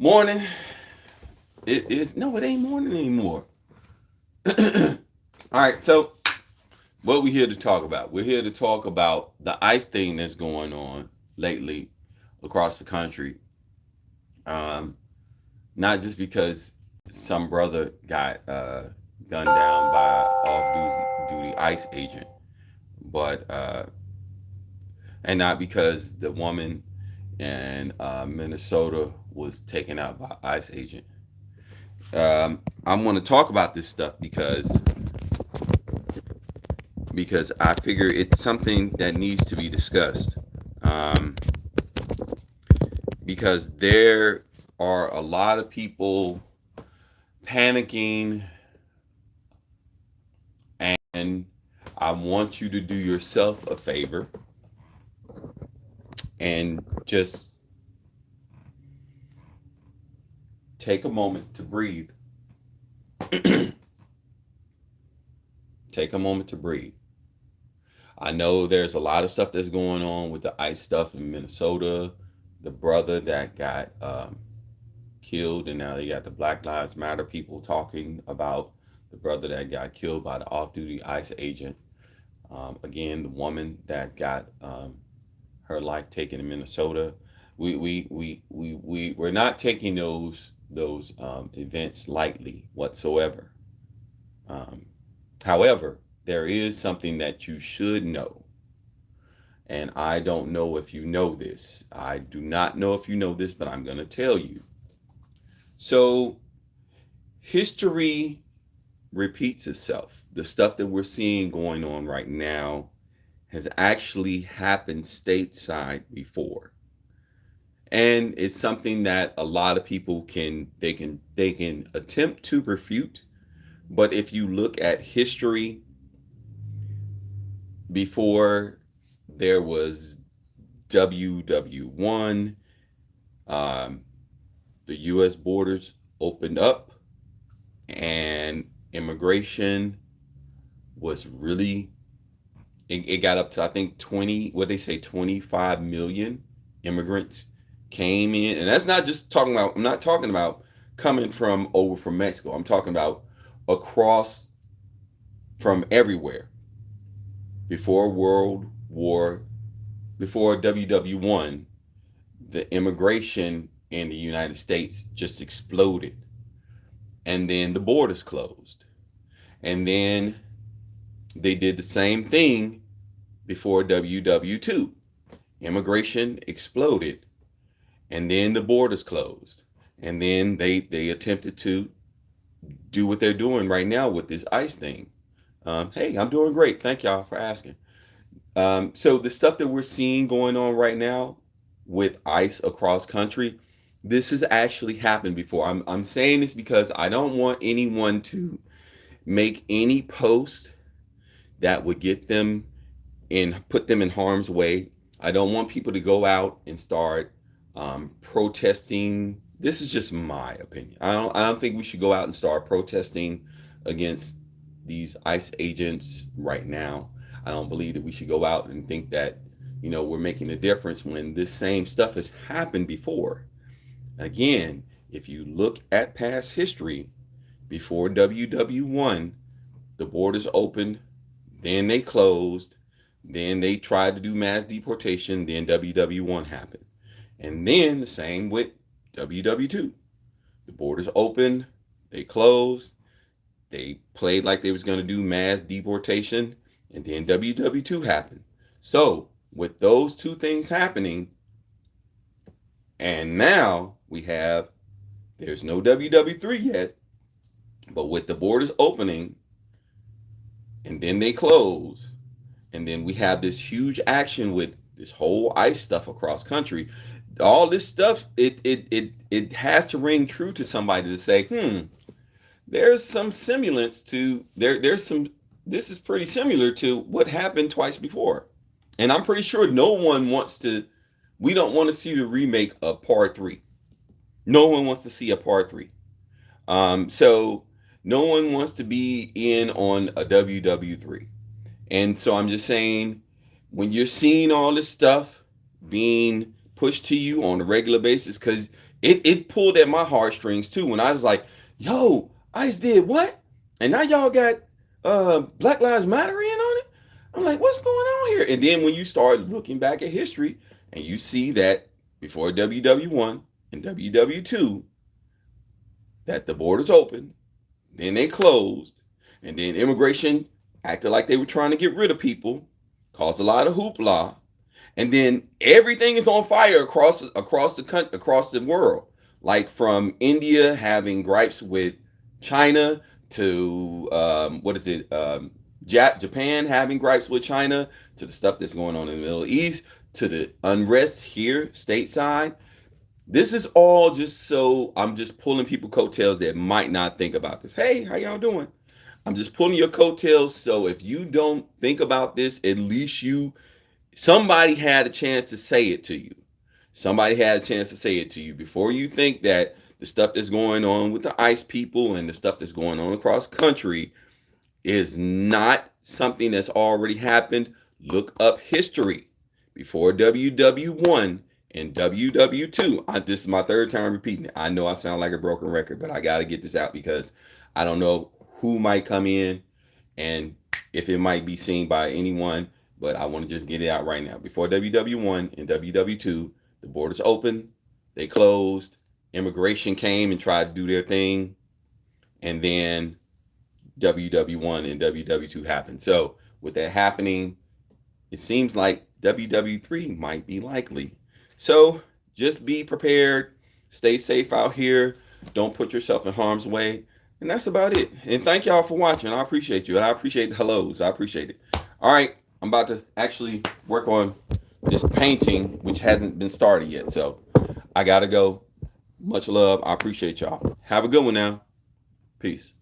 Morning. It is no, it ain't morning anymore. All right, so what we here to talk about? We're here to talk about the ice thing that's going on lately across the country. Um, Not just because some brother got gunned down by off-duty ice agent, but and not because the woman in Minnesota was taken out by ice agent. I want to talk about this stuff because I figure it's something that needs to be discussed. Um, because there are a lot of people panicking, and I want you to do yourself a favor and just take a moment to breathe. Take a moment to breathe. I know there's a lot of stuff that's going on with the ice stuff in Minnesota. The brother that got killed, and now they got the Black Lives Matter people talking about the brother that got killed by the off-duty ICE agent. Again, the woman that got her life taken in Minnesota. We're not taking those events lightly whatsoever. Um, However, there is something that you should know, and I don't know if you know this. I do not know if you know this, but I'm going to tell you. So, history repeats itself. The stuff that we're seeing going on right now has actually happened stateside before. And it's something that a lot of people can attempt to refute, but if you look at history before there was WW1, um, the US borders opened up and immigration was really it got up to, I think, 20, what they say, 25 million immigrants came in. And that's not just talking about, I'm not talking about coming from over from Mexico. I'm talking about across from everywhere. Before World War, before WW1, the immigration in the United States just exploded. And then the borders closed. And then they did the same thing before WW2. Immigration exploded, and then the borders closed. And then they attempted to do what they're doing right now with this ICE thing. Hey, I'm doing great. Thank y'all for asking. So the stuff that we're seeing going on right now with ICE across country, this has actually happened before. I'm saying this because I don't want anyone to make any post that would get them put them in harm's way. I don't want people to go out and start protesting. This is just my opinion. I don't think we should go out and start protesting against these ICE agents right now. I don't believe that we should go out and think that, we're making a difference when this same stuff has happened before. Again, if you look at past history, before WW1, the borders opened, then they closed, then they tried to do mass deportation, then WW1 happened. And then the same with WW2. The borders opened, they closed, they played like they was going to do mass deportation, and then WW2 happened. So, with those two things happening, and now there's no WW3 yet, but with the borders opening, and then they close, and then we have this huge action with this whole ICE stuff across country. All this stuff, it has to ring true to somebody to say, there's some semblance to there's some this is pretty similar to what happened twice before. And I'm pretty sure we don't want to see the remake of part 3. No one wants to see a part 3. So no one wants to be in on a WW3. And so I'm just saying, when you're seeing all this stuff being pushed to you on a regular basis, because it pulled at my heartstrings too when I was like, yo, ICE did what? And now y'all got Black Lives Matter in on it? I'm like, what's going on here? And then when you start looking back at history and you see that before WW1 and WW2, that the borders opened, then they closed, and then immigration acted like they were trying to get rid of people, caused a lot of hoopla, and then everything is on fire across the world, like from India having gripes with China to what is it, Japan having gripes with China, to the stuff that's going on in the Middle East, to the unrest here stateside. This is all just so I'm just pulling people coattails that might not think about this. Hey, how y'all doing? I'm just pulling your coattails, so if you don't think about this, at least somebody had a chance to say it to you. Somebody had a chance to say it to you before you think that the stuff that's going on with the ICE people and the stuff that's going on across country is not something that's already happened. Look up history before WW1 and WW2. This is my third time repeating it. I know I sound like a broken record, but I got to get this out because I don't know who might come in and if it might be seen by anyone, but I want to just get it out right now. Before WW1 and WW2, the borders opened, they closed, immigration came and tried to do their thing, and then WW1 and WW2 happened. So with that happening, it seems like WW3 might be likely. So just be prepared, stay safe out here, don't put yourself in harm's way, and that's about it. And thank y'all for watching. I appreciate you, and I appreciate the hellos. I appreciate it. All right, I'm about to actually work on this painting, which hasn't been started yet. So I gotta go. Much love. I appreciate y'all. Have a good one now. Peace.